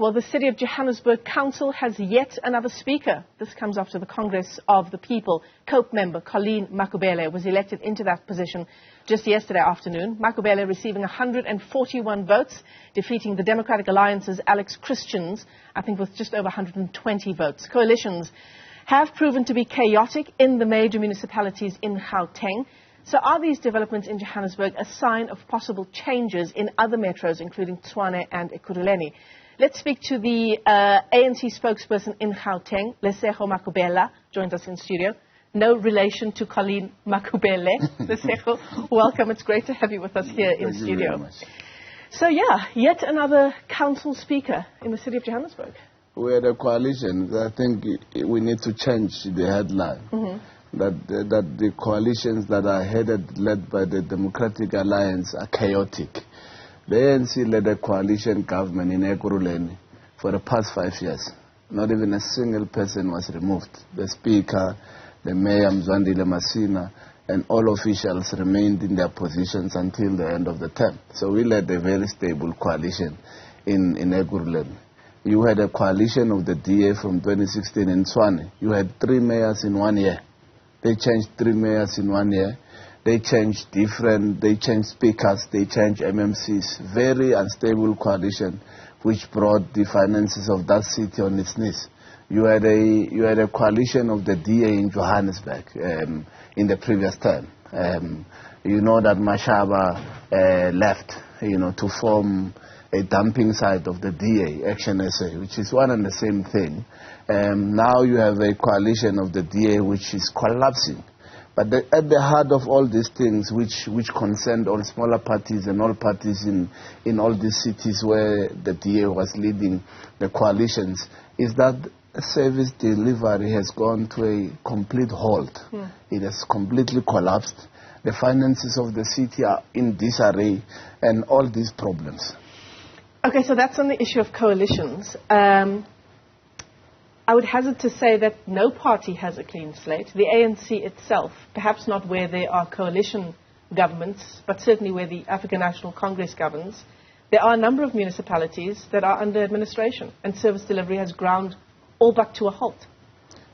Well, the City of Johannesburg Council has yet another speaker. This comes after the Congress of the People. COPE member Colleen Makhubele was elected into that position just yesterday afternoon. Makhubela receiving 141 votes, defeating the Democratic Alliance's Alex Christians, I think with just over 120 votes. Coalitions have proven to be chaotic in the major municipalities in Gauteng. So are these developments in Johannesburg a sign of possible changes in other metros, including Tshwane and Ekurhuleni? Let's speak to the ANC spokesperson in Gauteng, Lesego Makhubela, joins us in studio. No relation to Colleen Makhubele. Lesego, welcome. It's great to have you with us here in studio. Very much. So yeah, yet another council speaker in the City of Johannesburg. We had a coalition. I think we need to change the headline. That the coalitions that are led by the Democratic Alliance are chaotic. The ANC led a coalition government in Ekurhuleni for the past 5 years. Not even a single person was removed. The Speaker, the Mayor, Mzwandile Masina, and all officials remained in their positions until the end of the term. So we led a very stable coalition in Ekurhuleni. You had a coalition of the DA from 2016 in Tshwane. You had 3 mayors in 1 year. They changed 3 mayors in 1 year. They changed speakers, they changed MMCs. Very unstable coalition which brought the finances of that city on its knees. You had a coalition of the DA in Johannesburg in the previous term. You know that Mashaba left, to form a dumping site of the DA, Action SA, which is one and the same thing. Now you have a coalition of the DA which is collapsing. But at the heart of all these things which concerned all smaller parties and all parties in all these cities where the DA was leading the coalitions is that service delivery has gone to a complete halt. It has completely collapsed. The finances of the city are in disarray and all these problems. Okay, so that's on the issue of coalitions. I would hazard to say that no party has a clean slate. The ANC itself, perhaps not where there are coalition governments, but certainly where the African National Congress governs, there are a number of municipalities that are under administration, and service delivery has ground all but to a halt.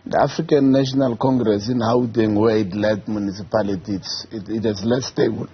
The African National Congress in Gauteng, where it led municipalities, it has led stable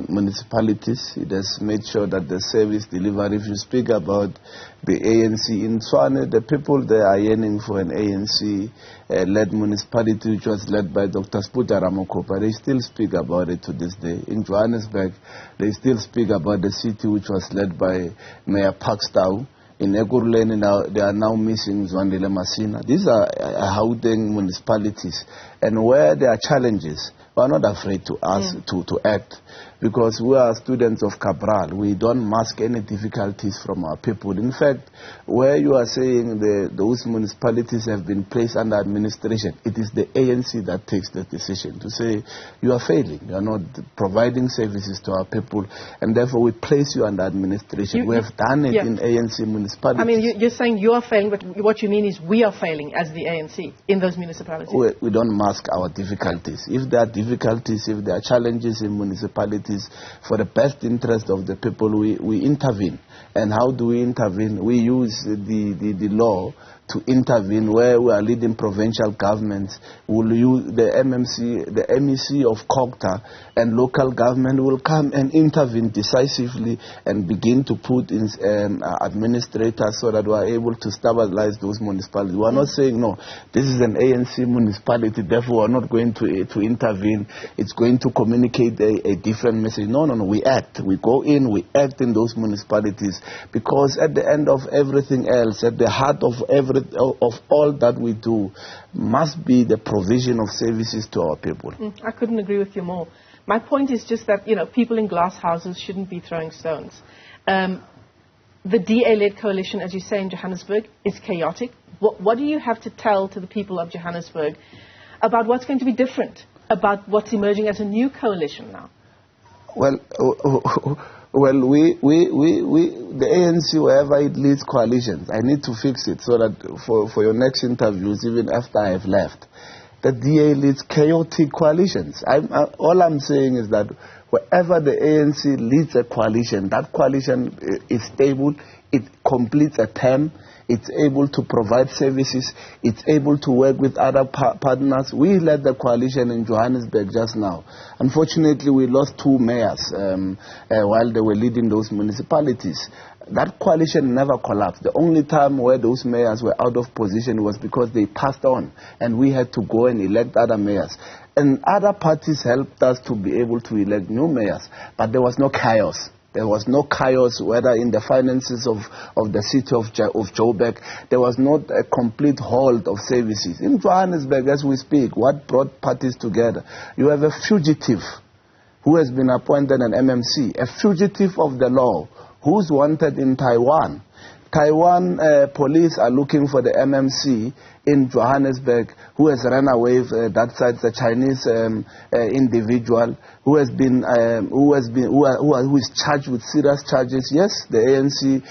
municipalities. It has made sure that the service delivery, if you speak about the ANC in Tshwane, the people there are yearning for an ANC-led municipality which was led by Dr. Makhubele. They still speak about it to this day. In Johannesburg, they still speak about the city which was led by Mayor Pakstow. In Ekurhuleni, they are now missing Mzwandile Masina. These are Gauteng municipalities. And where there are challenges, we are not afraid to ask, to act. Because we are students of Cabral. We don't mask any difficulties from our people. In fact, where you are saying those municipalities have been placed under administration, it is the ANC that takes the decision to say, you are failing. You are not providing services to our people, and therefore we place you under administration. We have done it in ANC municipalities. I mean, you're saying you are failing, but what you mean is we are failing as the ANC in those municipalities. We don't mask our difficulties. If there are difficulties, if there are challenges in municipalities, for the best interest of the people, we intervene. And how do we intervene? We use the law to intervene where we are leading provincial governments. We'll use the MEC of COGTA, and local government will come and intervene decisively and begin to put in administrators so that we are able to stabilize those municipalities. We are not saying, no, this is an ANC municipality, therefore we are not going to intervene. It's going to communicate a different message. No, we act. We go in, we act in those municipalities, because at the end of everything else, at the heart of all that we do, must be the provision of services to our people. I couldn't agree with you more. My point is just that, people in glass houses shouldn't be throwing stones. The DA-led coalition, as you say, in Johannesburg is chaotic. What do you have to tell to the people of Johannesburg about what's going to be different, about what's emerging as a new coalition now? Well, the ANC, wherever it leads coalitions, I need to fix it so that for your next interviews, even after I have left, the DA leads chaotic coalitions. All I'm saying is that wherever the ANC leads a coalition, that coalition is stable, it completes a term, it's able to provide services, it's able to work with other partners. We led the coalition in Johannesburg just now. Unfortunately, we lost 2 mayors while they were leading those municipalities. That coalition never collapsed. The only time where those mayors were out of position was because they passed on, and we had to go and elect other mayors. And other parties helped us to be able to elect new mayors, but there was no chaos. There was no chaos, whether in the finances of the city of Joburg. There was not a complete halt of services. In Johannesburg, as we speak, what brought parties together? You have a fugitive who has been appointed an MMC, a fugitive of the law, who's wanted in Taiwan. Taiwan police are looking for the MMC in Johannesburg who has run away. That side, the Chinese individual who is charged with serious charges. Yes, the ANC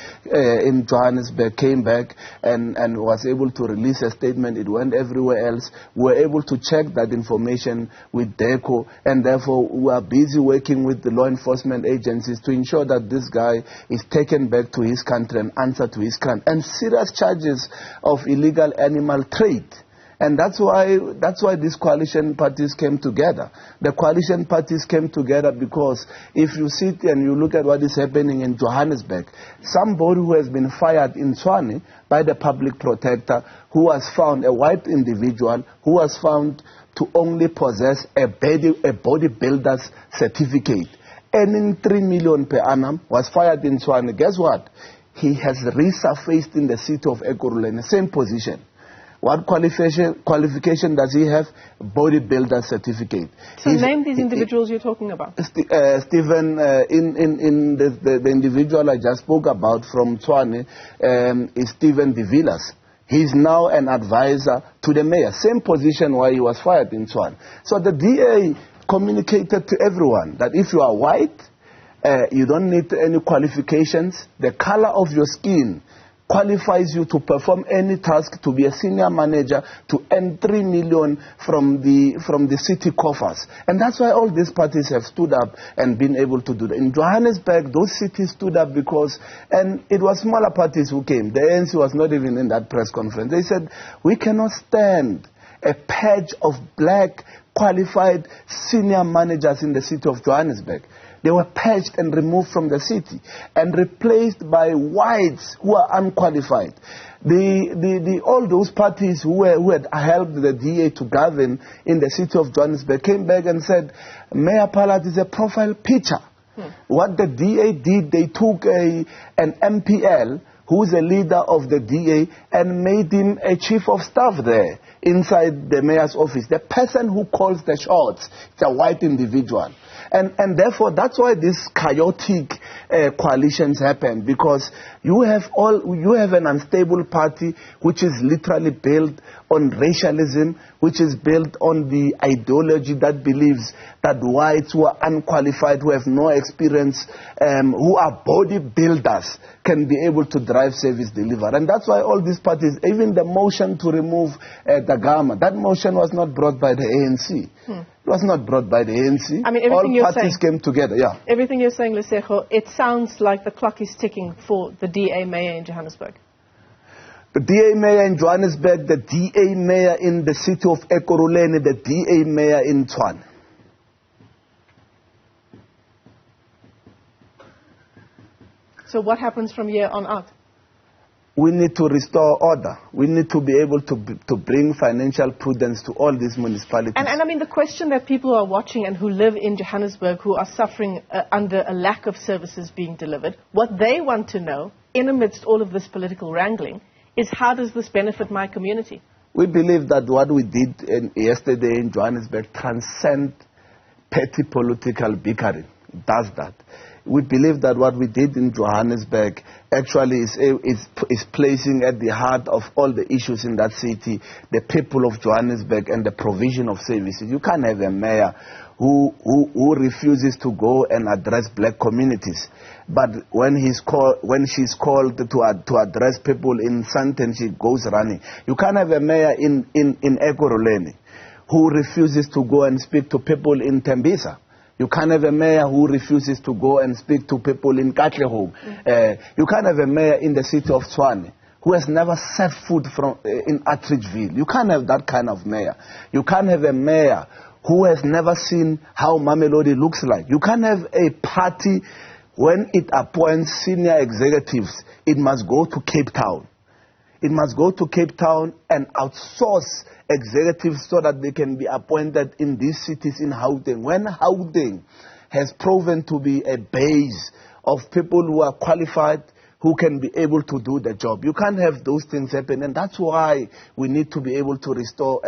in Johannesburg came back and was able to release a statement. It went everywhere else. We were able to check that information with DECO, and therefore we are busy working with the law enforcement agencies to ensure that this guy is taken back to his country and answer to his crime. And serious charges of illegal animal trade. And that's why these coalition parties came together. The coalition parties came together because if you sit and you look at what is happening in Johannesburg, somebody who has been fired in Tshwane by the public protector, who was found, a white individual, who was found to only possess a bodybuilder's certificate, earning 3 million per annum, was fired in Tshwane. Guess what? He has resurfaced in the City of Ekurhuleni, same position. What qualification does he have? Bodybuilder certificate. So name these individuals you're talking about. Stephen, in the individual I just spoke about from Tshwane is Stephen de Villiers. He's now an advisor to the mayor. Same position where he was fired in Tshwane. So the DA communicated to everyone that if you are white, you don't need any qualifications. The color of your skin qualifies you to perform any task, to be a senior manager, to earn 3 million from the city coffers. And that's why all these parties have stood up and been able to do that. In Johannesburg, those cities stood up because, and it was smaller parties who came. The ANC was not even in that press conference. They said, we cannot stand a patch of black qualified senior managers in the city of Johannesburg. They were purged and removed from the city and replaced by whites who are unqualified. All those parties who had helped the DA to govern in the city of Johannesburg came back and said, Mayor Pallat is a profile picture. What the DA did, they took an MPL who is a leader of the DA and made him a chief of staff there inside the mayor's office. The person who calls the shots is a white individual. And therefore, that's why these chaotic coalitions happen, because you have an unstable party which is literally built on racialism, which is built on the ideology that believes that whites who are unqualified, who have no experience, who are bodybuilders, can be able to drive service delivery. And that's why all these parties, even the motion to remove the Gama, that motion was not brought by the ANC. It was not brought by the ANC. I mean, everything all parties came together, yeah. Everything you're saying, Lesego, it sounds like the clock is ticking for the DA mayor in Johannesburg. The DA mayor in Johannesburg, the DA mayor in the city of Ekurhuleni, the DA mayor in Tshwane. So what happens from here on out? We need to restore order. We need to be able to bring financial prudence to all these municipalities. And I mean, the question that people are watching and who live in Johannesburg, who are suffering under a lack of services being delivered, what they want to know, in amidst all of this political wrangling, is how does this benefit my community? We believe that what we did yesterday in Johannesburg transcends petty political bickering. It does that. We believe that what we did in Johannesburg actually is placing at the heart of all the issues in that city the people of Johannesburg and the provision of services. You can't have a mayor who refuses to go and address black communities, but when she's called to address people in Sandton, she goes running. You can't have a mayor in Ekurhuleni who refuses to go and speak to people in Tembisa. You can't have a mayor who refuses to go and speak to people in Katlehong. You can't have a mayor in the city of Tshwane who has never set foot in Atteridgeville. You can't have that kind of mayor. You can't have a mayor who has never seen how Mamelodi looks like. You can't have a party when it appoints senior executives, it must go to Cape Town. It must go to Cape Town and outsource executives so that they can be appointed in these cities in Gauteng. When Gauteng has proven to be a base of people who are qualified, who can be able to do the job. You can't have those things happen, and that's why we need to be able to restore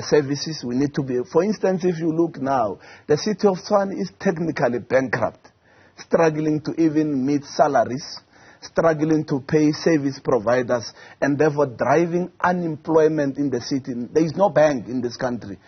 services. We need to be, for instance, if you look now, the city of Tshwane is technically bankrupt, struggling to even meet salaries, struggling to pay service providers, and therefore driving unemployment in the city. There is no bank in this country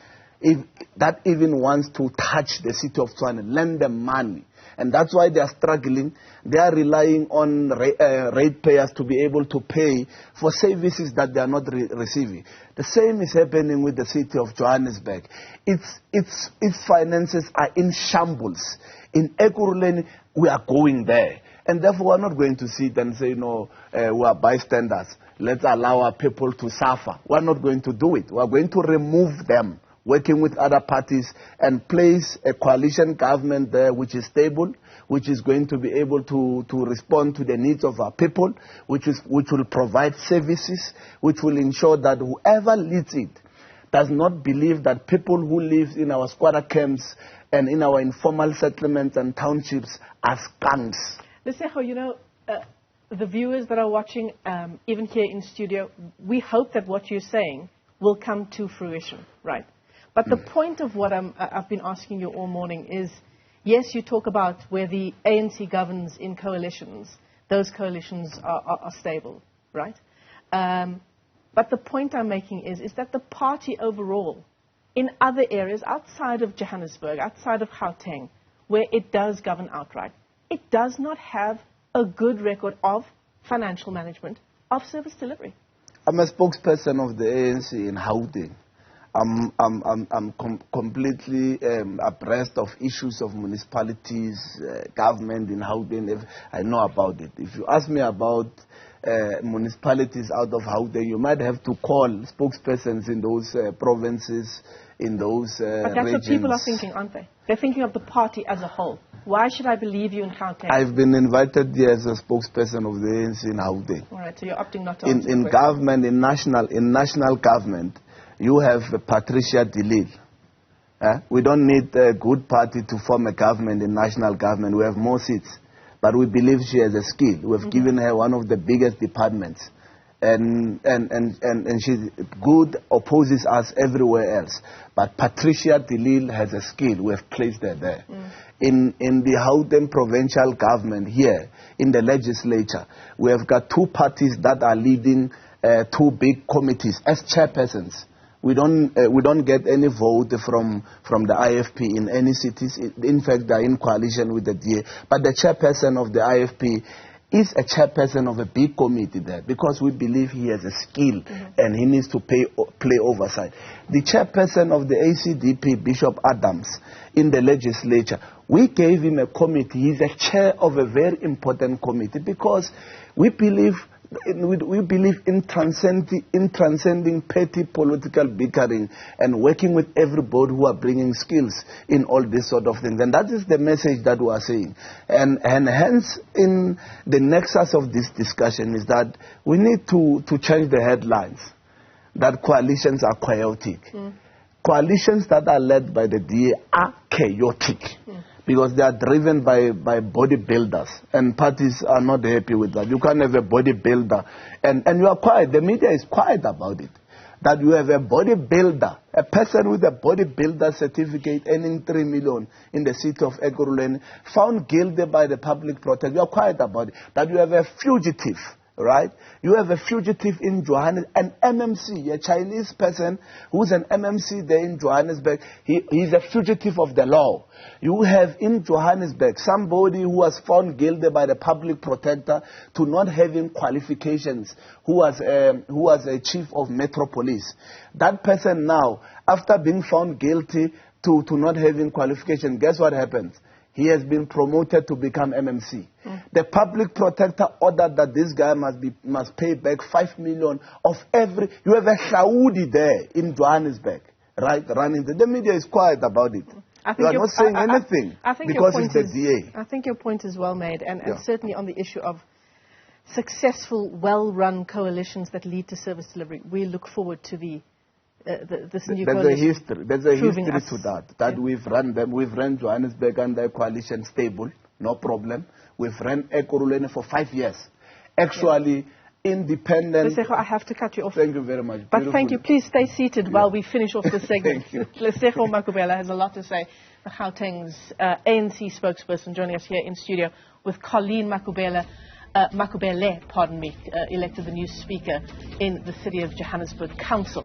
that even wants to touch the city of Tshwane, lend them money. And that's why they are struggling. They are relying on ratepayers to be able to pay for services that they are not receiving. The same is happening with the city of Johannesburg. Its finances are in shambles. In Ekurhuleni, we are going there. And therefore, we are not going to sit and say, no, we are bystanders. Let's allow our people to suffer. We are not going to do it. We are going to remove them, working with other parties, and place a coalition government there which is stable, which is going to be able to respond to the needs of our people, which will provide services, which will ensure that whoever leads it does not believe that people who live in our squatter camps and in our informal settlements and townships are skunks. Lesego, you know, the viewers that are watching, even here in studio, we hope that what you're saying will come to fruition, right? But the point of what I've been asking you all morning is, yes, you talk about where the ANC governs in coalitions. Those coalitions are stable, right? But the point I'm making is that the party overall, in other areas outside of Johannesburg, outside of Gauteng, where it does govern outright, it does not have a good record of financial management, of service delivery. I'm a spokesperson of the ANC in Gauteng. I'm completely abreast of issues of municipalities, government in Gauteng. I know about it. If you ask me about municipalities out of Gauteng, you might have to call spokespersons in those provinces, in those But that's regions. what people are thinking, aren't they? They're thinking of the party as a whole. Why should I believe you in Gauteng? I've been invited here as a spokesperson of the ANC in Gauteng. All right, so you're opting not to answer in the government, in national government, you have Patricia de Lille. We don't need a good party to form a government in national government. We have more seats. But we believe she has a skill. We have given her one of the biggest departments. And she's good, opposes us everywhere else. But Patricia de Lille has a skill. We have placed her there. In the Gauteng provincial government here, in the legislature, we have got two parties that are leading two big committees as chairpersons. We don't get any vote from the IFP in any cities. In fact, they are in coalition with the DA. But the chairperson of the IFP is a chairperson of a big committee there because we believe he has a skill and he needs to play oversight. The chairperson of the ACDP, Bishop Adams, in the legislature, we gave him a committee. He's a chair of a very important committee because we believe in transcending petty political bickering and working with everybody who are bringing skills in all these sort of things. And that is the message that we are saying. And hence, in the nexus of this discussion is that we need to change the headlines, that coalitions are chaotic. Coalitions that are led by the DA are chaotic. Because they are driven by bodybuilders, and parties are not happy with that. You can't have a bodybuilder, and you are quiet. The media is quiet about it. That you have a bodybuilder, a person with a bodybuilder certificate earning 3 million in the city of Ekurhuleni, found guilty by the public protector. You are quiet about it. That you have a fugitive, right? You have a fugitive in Johannesburg, an MMC, a Chinese person who's an MMC there in Johannesburg. He's a fugitive of the law. You have in Johannesburg somebody who was found guilty by the public protector to not having qualifications, who was a chief of Metro Police. That person now, after being found guilty to not having qualification, guess what happens? He has been promoted to become MMC. The public protector ordered that this guy must pay back 5 million of every... You have a Saudi there in Johannesburg, right, running. The media is quiet about it. You are not saying anything because it's the DA. I think your point is well made, and certainly on the issue of successful, well-run coalitions that lead to service delivery. We look forward to this new coalition. There's a history to that. We've run them. We've run Johannesburg under a coalition stable, no problem. We've run Ekurhuleni for 5 years. Actually, independent... Lesego, I have to cut you off. Thank you very much. But thank you. Please stay seated while we finish off this segment. Thank you. Lesego Makhubela has a lot to say. Gauteng's ANC spokesperson joining us here in studio with Colleen Makhubele, elected the new speaker in the City of Johannesburg Council.